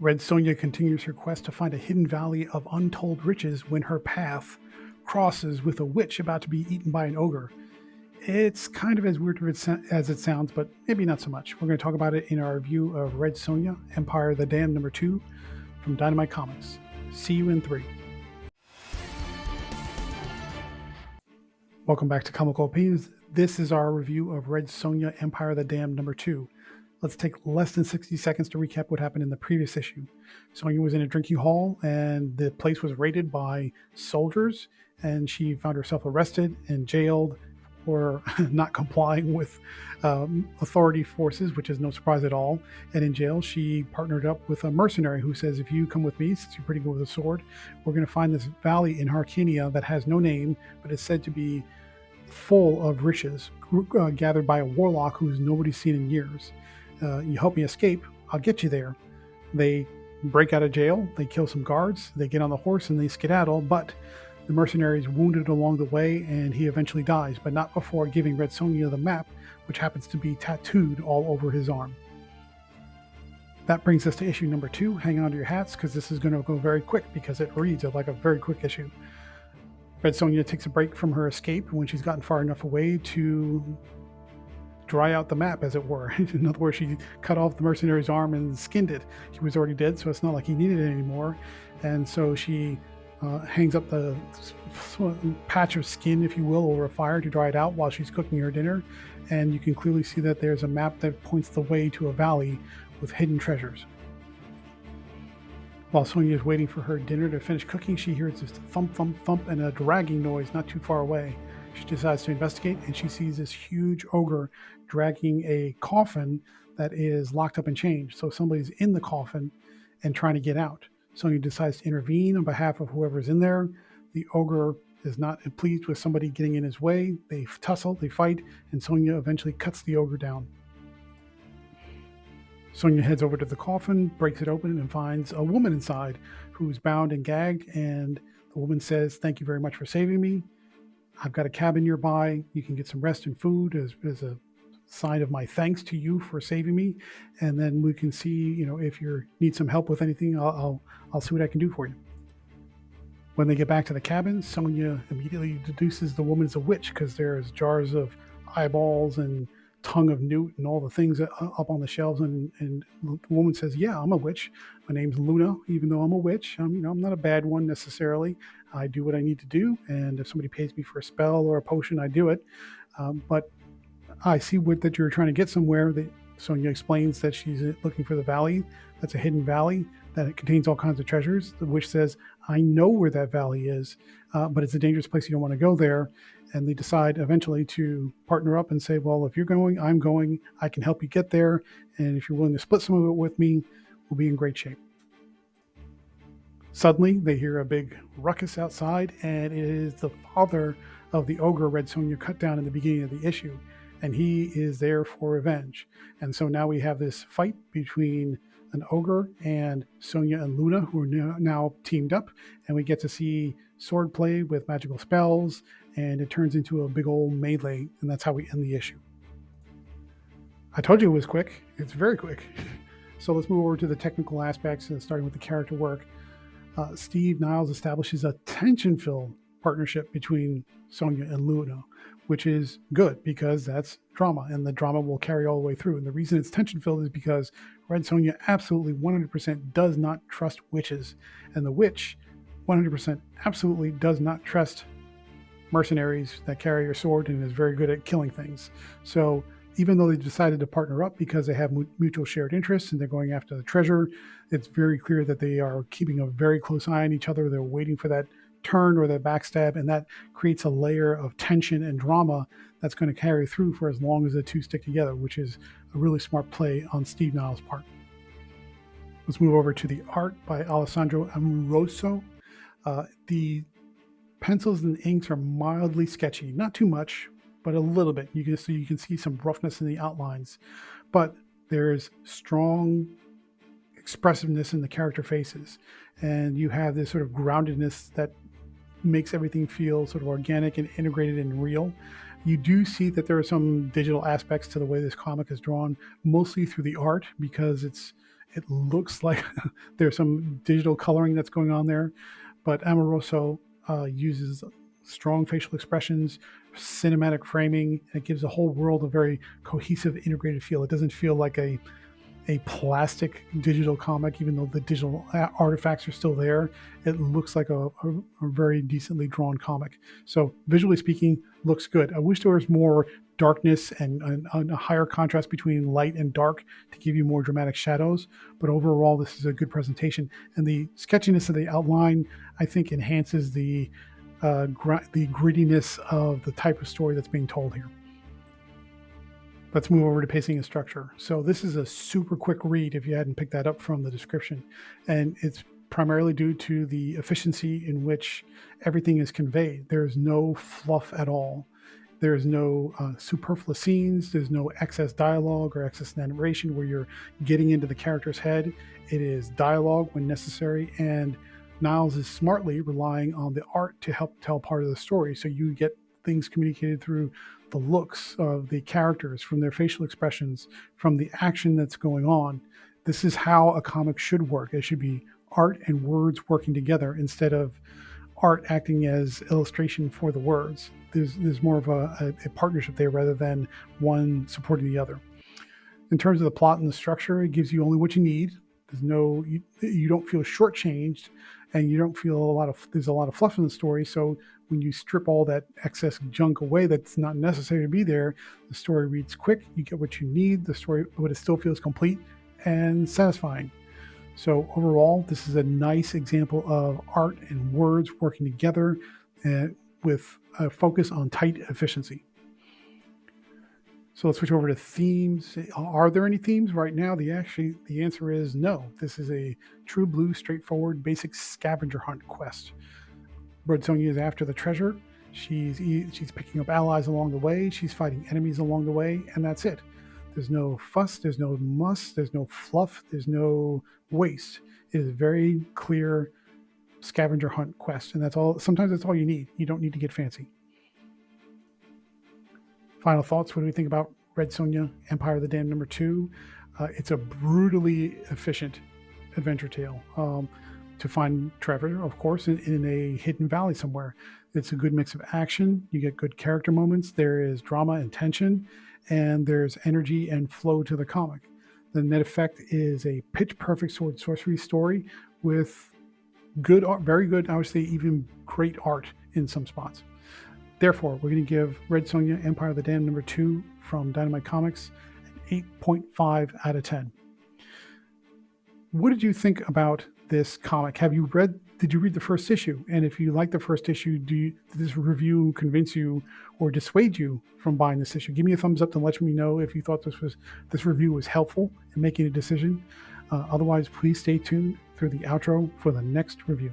Red Sonja continues her quest to find a hidden valley of untold riches when her path crosses with a witch about to be eaten by an ogre. It's kind of as weird as it sounds, but maybe not so much. We're going to talk about it in our review of Red Sonja, Empire of the Damned #2 from Dynamite Comics. See you in 3. Welcome back to Comical Opinions. This is our review of Red Sonja, Empire of the Damned #2. Let's take less than 60 seconds to recap what happened in the previous issue. Sonja was in a drinking hall and the place was raided by soldiers, and she found herself arrested and jailed for not complying with authority forces, which is no surprise at all. And in jail, she partnered up with a mercenary who says, if you come with me, since you're pretty good with a sword, we're going to find this valley in Harkania that has no name, but is said to be full of riches gathered by a warlock who's nobody's seen in years. You help me escape, I'll get you there. They break out of jail, they kill some guards, they get on the horse and they skedaddle, but the mercenary is wounded along the way and he eventually dies, but not before giving Red Sonja the map, which happens to be tattooed all over his arm. That brings us to issue #2. Hang on to your hats because this is going to go very quick because it reads like a very quick issue. Red Sonja takes a break from her escape when she's gotten far enough away to dry out the map, as it were. In other words, she cut off the mercenary's arm and skinned it. He was already dead, so it's not like he needed it anymore. And so she hangs up the patch of skin, if you will, over a fire to dry it out while she's cooking her dinner. And you can clearly see that there's a map that points the way to a valley with hidden treasures. While Sonja is waiting for her dinner to finish cooking, she hears this thump, thump, thump, and a dragging noise not too far away. She decides to investigate, and she sees this huge ogre dragging a coffin that is locked up and chained. So somebody's in the coffin and trying to get out. Sonja decides to intervene on behalf of whoever's in there. The ogre is not pleased with somebody getting in his way. They tussle, they fight, and Sonja eventually cuts the ogre down. Sonja heads over to the coffin, breaks it open, and finds a woman inside who's bound and gagged. And the woman says, "Thank you very much for saving me. I've got a cabin nearby. You can get some rest and food as a sign of my thanks to you for saving me. And then we can see, if you need some help with anything, I'll see what I can do for you." When they get back to the cabin, Sonja immediately deduces the woman is a witch because there's jars of eyeballs and tongue of newt and all the things up on the shelves. And the woman says, "Yeah, I'm a witch. My name's Luna. Even though I'm a witch, I'm not a bad one necessarily. I do what I need to do. And if somebody pays me for a spell or a potion, I do it. But I see that you're trying to get somewhere." Sonja explains that she's looking for the valley. That's a hidden valley that it contains all kinds of treasures. The witch says, "I know where that valley is, but it's a dangerous place. You don't want to go there." And they decide eventually to partner up and say, "Well, if you're going, I'm going. I can help you get there. And if you're willing to split some of it with me, we'll be in great shape." Suddenly, they hear a big ruckus outside, and it is the father of the ogre Red Sonja cut down in the beginning of the issue. And he is there for revenge. And so now we have this fight between an ogre and Sonja and Luna, who are now teamed up. And we get to see swordplay with magical spells, and it turns into a big old melee. And that's how we end the issue. I told you it was quick. It's very quick. So let's move over to the technical aspects, starting with the character work. Steve Niles establishes a tension-filled partnership between Sonja and Luna, which is good because that's drama, and the drama will carry all the way through. And the reason it's tension-filled is because Red Sonja absolutely 100% does not trust witches, and the witch 100% absolutely does not trust mercenaries that carry a sword and is very good at killing things. So even though they decided to partner up because they have mutual shared interests and they're going after the treasure, it's very clear that they are keeping a very close eye on each other. They're waiting for that turn or the backstab, and that creates a layer of tension and drama that's going to carry through for as long as the two stick together, which is a really smart play on Steve Niles' part. Let's move over to the art by Alessandro Amoroso. The pencils and inks are mildly sketchy, not too much, but a little bit. You can see some roughness in the outlines, but there's strong expressiveness in the character faces, and you have this sort of groundedness that makes everything feel sort of organic and integrated and real. You do see that there are some digital aspects to the way this comic is drawn, mostly through the art, because it's It looks like there's some digital coloring that's going on there, but Amoroso uses strong facial expressions, cinematic framing, and it gives the whole world a very cohesive, integrated feel. It doesn't feel like a plastic digital comic, even though the digital artifacts are still there. It looks like a very decently drawn comic. So visually speaking, looks good. I wish there was more darkness and a higher contrast between light and dark to give you more dramatic shadows. But overall, this is a good presentation. And the sketchiness of the outline, I think, enhances the grittiness of the type of story that's being told here. Let's move over to pacing and structure. So this is a super quick read if you hadn't picked that up from the description. And it's primarily due to the efficiency in which everything is conveyed. There's no fluff at all. There's no superfluous scenes. There's no excess dialogue or excess narration where you're getting into the character's head. It is dialogue when necessary. And Niles is smartly relying on the art to help tell part of the story. So you get things communicated through the looks of the characters, from their facial expressions, from the action that's going on. This is how a comic should work. It should be art and words working together instead of art acting as illustration for the words. There's more of a partnership there rather than one supporting the other. In terms of the plot and the structure, it gives you only what you need. You don't feel shortchanged, and you don't feel there's a lot of fluff in the story. So when you strip all that excess junk away that's not necessary to be there, the story reads quick. You get what you need, the story, but it still feels complete and satisfying. So overall, this is a nice example of art and words working together with a focus on tight efficiency. So let's switch over to themes. Are there any themes right now? The answer is no. This is a true blue, straightforward, basic scavenger hunt quest. Red Sonja is after the treasure. She's picking up allies along the way. She's fighting enemies along the way, and that's it. There's no fuss. There's no muss. There's no fluff. There's no waste. It is a very clear scavenger hunt quest, and that's all. Sometimes that's all you need. You don't need to get fancy. Final thoughts. What do we think about Red Sonja, Empire of the Damned #2? It's a brutally efficient adventure tale. To find Trevor, of course, in a hidden valley somewhere. It's a good mix of action. You get good character moments. There is drama and tension, and there's energy and flow to the comic. The net effect is a pitch-perfect sword sorcery story with good art, very good, I would say even great art in some spots. Therefore, we're going to give Red Sonja, Empire of the Damned #2 from Dynamite Comics an 8.5 out of 10. What did you think about this comic? Did you read the first issue? And if you like the first issue, did this review convince you or dissuade you from buying this issue? Give me a thumbs up to let me know if you thought this review was helpful in making a decision. Otherwise, please stay tuned through the outro for the next review.